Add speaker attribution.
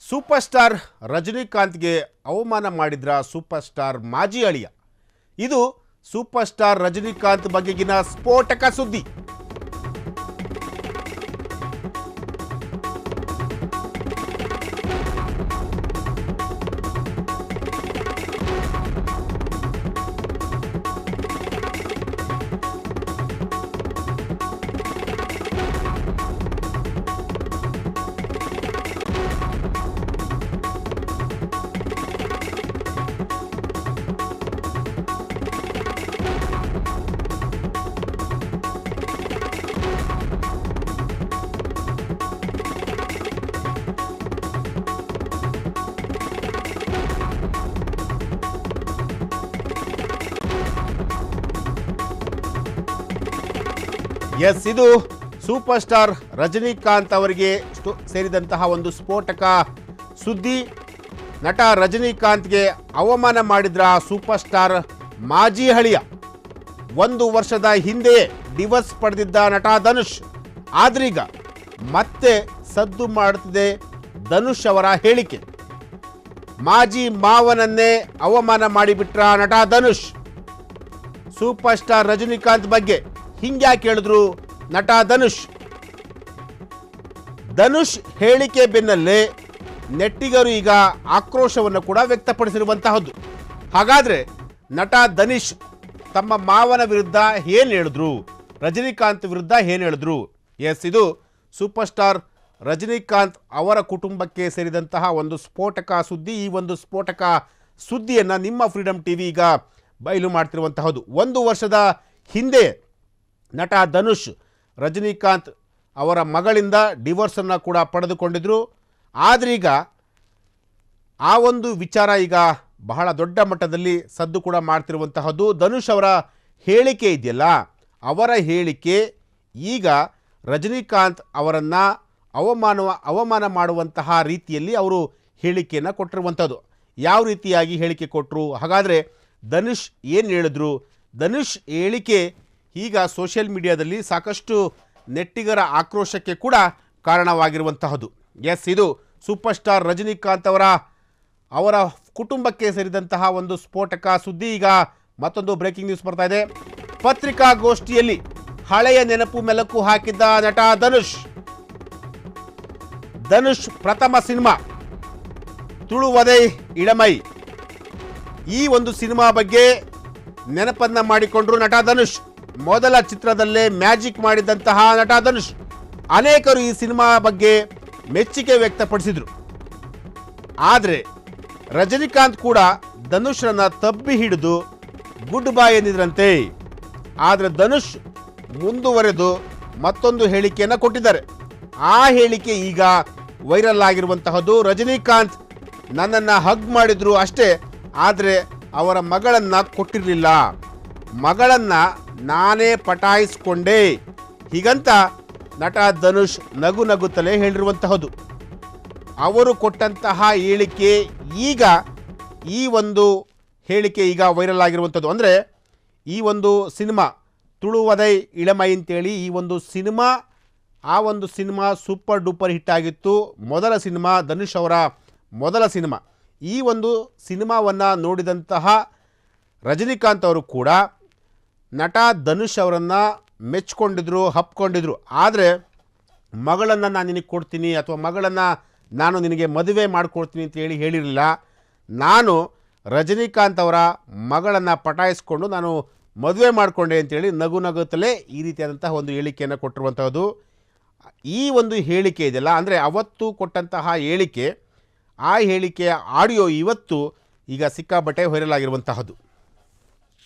Speaker 1: Super star ರಜನಿಕಾಂತ್ಗೆ ಅವಮಾನ ಮಾಡಿದ್ರ super star ಮಾಜಿ ಅಳಿಯ. ಇದು ಸೂಪರ್ ಸ್ಟಾರ್ ರಜನಿಕಾಂತ್ ಬಗೆಗಿನ ಸ್ಫೋಟಕ ಸುದ್ದಿ. ಎಸ್, ಇದು ಸೂಪರ್ ಸ್ಟಾರ್ ರಜನಿಕಾಂತ್ ಅವರಿಗೆ ಸೇರಿದಂತಹ ಒಂದು ಸ್ಫೋಟಕ ಸುದ್ದಿ. ನಟ ರಜನಿಕಾಂತ್ಗೆ ಅವಮಾನ ಮಾಡಿದ್ರ ಸೂಪರ್ ಸ್ಟಾರ್ ಮಾಜಿ ಹಳಿಯ. 1 ವರ್ಷದ ಹಿಂದೆ ಡಿವೋರ್ಸ್ ಪಡೆದಿದ್ದ ನಟ ಧನುಷ್ ಆದ್ರೀಗ ಮತ್ತೆ ಸದ್ದು ಮಾಡುತ್ತಿದೆ ಧನುಷ್ ಅವರ ಹೇಳಿಕೆ. ಮಾಜಿ ಮಾವನನ್ನೇ ಅವಮಾನ ಮಾಡಿಬಿಟ್ರ ನಟ ಧನುಷ್. ಸೂಪರ್ ಸ್ಟಾರ್ ರಜನಿಕಾಂತ್ ಬಗ್ಗೆ ಹಿಂಗ್ಯಾಕೆ ಹೇಳಿದ್ರು ನಟ ಧನುಷ್? ಧನುಷ್ ಹೇಳಿಕೆ ಬೆನ್ನಲ್ಲೇ ನೆಟ್ಟಿಗರು ಈಗ ಆಕ್ರೋಶವನ್ನು ಕೂಡ ವ್ಯಕ್ತಪಡಿಸಿರುವಂತಹದ್ದು. ಹಾಗಾದ್ರೆ ನಟ ಧನುಷ್ ತಮ್ಮ ಮಾವನ ವಿರುದ್ಧ ಏನು ಹೇಳಿದ್ರು, ರಜನಿಕಾಂತ್ ವಿರುದ್ಧ ಏನು ಹೇಳಿದ್ರು? ಎಸ್, ಇದು ಸೂಪರ್ ಸ್ಟಾರ್ ರಜನಿಕಾಂತ್ ಅವರ ಕುಟುಂಬಕ್ಕೆ ಸೇರಿದಂತಹ ಒಂದು ಸ್ಫೋಟಕ ಸುದ್ದಿ. ಈ ಒಂದು ಸ್ಫೋಟಕ ಸುದ್ದಿಯನ್ನು ನಿಮ್ಮ ಫ್ರೀಡಮ್ ಟಿವಿ ಈಗ ಬಯಲು ಮಾಡ್ತಿರುವಂತಹದ್ದು. 1 ವರ್ಷದ ಹಿಂದೆ ನಟ ಧನುಷ್ ರಜನಿಕಾಂತ್ ಅವರ ಮಗಳಿಂದ ಡಿವೋರ್ಸನ್ನು ಕೂಡ ಪಡೆದುಕೊಂಡಿದ್ರು. ಆದ್ರೀಗ ಆ ಒಂದು ವಿಚಾರ ಈಗ ಬಹಳ ದೊಡ್ಡ ಮಟ್ಟದಲ್ಲಿ ಸದ್ದು ಕೂಡ ಮಾಡ್ತಿರುವಂತಹದ್ದು. ಧನುಷ್ ಅವರ ಹೇಳಿಕೆ ಇದೆಯಲ್ಲ, ಅವರ ಹೇಳಿಕೆ ಈಗ ರಜನಿಕಾಂತ್ ಅವರನ್ನು ಅವಮಾನ ಮಾಡುವಂತಹ ರೀತಿಯಲ್ಲಿ ಅವರು ಹೇಳಿಕೆಯನ್ನು ಕೊಟ್ಟಿರುವಂಥದ್ದು. ಯಾವ ರೀತಿಯಾಗಿ ಹೇಳಿಕೆ ಕೊಟ್ಟರು? ಹಾಗಾದರೆ ಧನುಷ್ ಏನು ಹೇಳಿದ್ರು? ಧನುಷ್ ಹೇಳಿಕೆ ಈಗ ಸೋಷಿಯಲ್ ಮೀಡಿಯಾದಲ್ಲಿ ಸಾಕಷ್ಟು ನೆಟ್ಟಿಗರ ಆಕ್ರೋಶಕ್ಕೆ ಕೂಡ ಕಾರಣವಾಗಿರುವಂತಹದ್ದು. ಎಸ್, ಇದು ಸೂಪರ್ ಸ್ಟಾರ್ ರಜನಿಕಾಂತ್ ಅವರ ಕುಟುಂಬಕ್ಕೆ ಸೇರಿದಂತಹ ಒಂದು ಸ್ಫೋಟಕ ಸುದ್ದಿ. ಈಗ ಮತ್ತೊಂದು ಬ್ರೇಕಿಂಗ್ ನ್ಯೂಸ್ ಬರ್ತಾ ಇದೆ. ಪತ್ರಿಕಾಗೋಷ್ಠಿಯಲ್ಲಿ ಹಳೆಯ ನೆನಪು ಮೆಲುಕು ಹಾಕಿದ್ದ ನಟ ಧನುಷ್ ಪ್ರಥಮ ಸಿನಿಮಾ ತುಳುವದೈ ಇಳಮೈ. ಈ ಒಂದು ಸಿನಿಮಾ ಬಗ್ಗೆ ನೆನಪನ್ನ ಮಾಡಿಕೊಂಡ್ರು ನಟ ಧನುಷ್. ಮೊದಲ ಚಿತ್ರದಲ್ಲೇ ಮ್ಯಾಜಿಕ್ ಮಾಡಿದಂತಹ ನಟ ಧನುಷ್. ಅನೇಕರು ಈ ಸಿನಿಮಾ ಬಗ್ಗೆ ಮೆಚ್ಚುಗೆ ವ್ಯಕ್ತಪಡಿಸಿದ್ರು. ಆದರೆ ರಜನಿಕಾಂತ್ ಕೂಡ ಧನುಷ್ರನ್ನ ತಬ್ಬಿ ಹಿಡಿದು ಗುಡ್ ಬಾಯ್ ಎಂದಿದ್ರಂತೆ. ಆದರೆ ಧನುಷ್ ಮುಂದುವರೆದು ಮತ್ತೊಂದು ಹೇಳಿಕೆಯನ್ನು ಕೊಟ್ಟಿದ್ದಾರೆ. ಆ ಹೇಳಿಕೆ ಈಗ ವೈರಲ್ ಆಗಿರುವಂತಹದ್ದು. ರಜನಿಕಾಂತ್ ನನ್ನನ್ನು ಹಗ್ ಮಾಡಿದ್ರು ಅಷ್ಟೇ, ಆದರೆ ಅವರ ಮಗಳನ್ನು ಕೊಟ್ಟಿರಲಿಲ್ಲ, ಮಗಳನ್ನು ನಾನೇ ಪಟಾಯಿಸ್ಕೊಂಡೆ, ಹೀಗಂತ ನಟ ಧನುಷ್ ನಗುತ್ತಲೇ ಹೇಳಿರುವಂತಹದ್ದು. ಅವರು ಕೊಟ್ಟಂತಹ ಹೇಳಿಕೆ ಈಗ ಈ ಒಂದು ಹೇಳಿಕೆ ಈಗ ವೈರಲ್ ಆಗಿರುವಂಥದ್ದು. ಅಂದರೆ ಈ ಒಂದು ಸಿನಿಮಾ ತುಳುವದೈ ಇಳಮೈ ಅಂತೇಳಿ ಈ ಒಂದು ಸಿನಿಮಾ, ಆ ಒಂದು ಸಿನಿಮಾ ಸೂಪರ್ ಡೂಪರ್ ಹಿಟ್ ಆಗಿತ್ತು. ಮೊದಲ ಸಿನಿಮಾ, ಧನುಷ್ ಅವರ ಮೊದಲ ಸಿನಿಮಾ. ಈ ಒಂದು ಸಿನಿಮಾವನ್ನು ನೋಡಿದಂತಹ ರಜನಿಕಾಂತ್ ಅವರು ಕೂಡ ನಟ ಧನುಷ್ ಅವರನ್ನು ಮೆಚ್ಕೊಂಡಿದ್ರು, ಹಪ್ಕೊಂಡಿದ್ರು. ಆದರೆ ಮಗಳನ್ನು ನಾನು ನಿನಗೆ ಕೊಡ್ತೀನಿ ಅಥವಾ ಮಗಳನ್ನು ನಾನು ನಿನಗೆ ಮದುವೆ ಮಾಡಿಕೊಡ್ತೀನಿ ಅಂತೇಳಿ ಹೇಳಿರಲಿಲ್ಲ. ನಾನು ರಜನಿಕಾಂತ್ ಅವರ ಮಗಳನ್ನು ಪಟಾಯಿಸ್ಕೊಂಡು ನಾನು ಮದುವೆ ಮಾಡಿಕೊಂಡೆ ಅಂತೇಳಿ ನಗುತ್ತಲೇ ಈ ರೀತಿಯಾದಂತಹ ಒಂದು ಹೇಳಿಕೆಯನ್ನು ಕೊಟ್ಟಿರುವಂಥದ್ದು. ಈ ಒಂದು ಹೇಳಿಕೆ ಇದೆಯಲ್ಲ, ಅಂದರೆ ಅವತ್ತು ಕೊಟ್ಟಂತಹ ಹೇಳಿಕೆ, ಆ ಹೇಳಿಕೆಯ ಆಡಿಯೋ ಇವತ್ತು ಈಗ ಸಿಕ್ಕಾಬಟ್ಟೆ ವೈರಲ್ ಆಗಿರುವಂತಹದ್ದು.